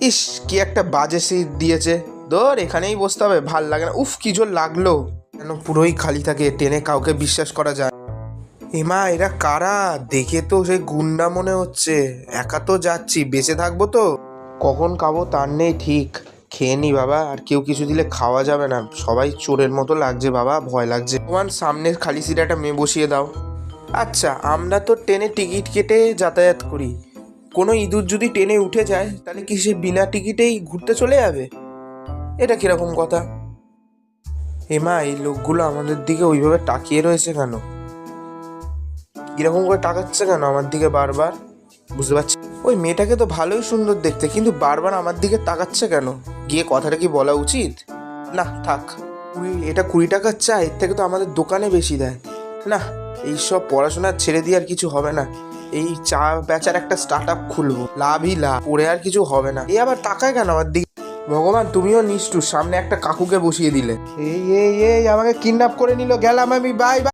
ইস, কি একটা বাজে সিট দিয়েছে। ধর, এখানেই বসতে হবে, ভাল লাগে না। উফ, কি জোর লাগলো। কেন পুরোই খালি থাকে, ট্রেনে কাউকে বিশ্বাস করা যায়। এমা, এরা কারা? দেখে তো সেই গুন্ডা মনে হচ্ছে। একা তো যাচ্ছি, বেঁচে থাকবো তো? কখন খাবো তার নেই ঠিক। খেয়ে নি বাবা, আর কেউ কিছু দিলে খাওয়া যাবে না। সবাই চোরের মতো লাগছে বাবা, ভয় লাগছে। তোমার সামনের খালি সিটে একটা মেয়ে বসিয়ে দাও। আচ্ছা, আমরা তো ট্রেনে টিকিট কেটে যাতায়াত করি। কোনো ইঁদুর যদি ট্রেনে উঠে যায়, তাহলে কি সে বিনা টিকিটেই ঘুরতে চলে যাবে? এটা কিরকম কথা? এমা, এই লোকগুলো আমাদের দিকে ওইভাবে তাকিয়ে রয়েছে কেন? কিরকম করে তাকাচ্ছে কেন আমার দিকে বারবার? বুঝতে পারছি। ওই মেয়েটাকে তো ভালোই সুন্দর দেখতে, কিন্তু বারবার আমার দিকে তাকাচ্ছে কেন? গিয়ে কথাটা কি বলা উচিত? না, থাক। এটা 20 টাকার চা, এর থেকে তো আমাদের দোকানে বেশি দেয়। না, এইসব পড়াশোনা ছেড়ে দিয়ে আর কিছু হবে না। এই চা বেচার একটা স্টার্ট আপ খুলবো, লাভই লাভ, পড়ে আর কিছু হবে না। এ আবার তাকায় কেন আমার দিকে? ভগবান, তুমিও নিষ্ঠুর, সামনে একটা কাকুকে বসিয়ে দিলে। এই এই এই আমাকে কিডন্যাপ করে নিল, গেলাম আমি, বাই বাই।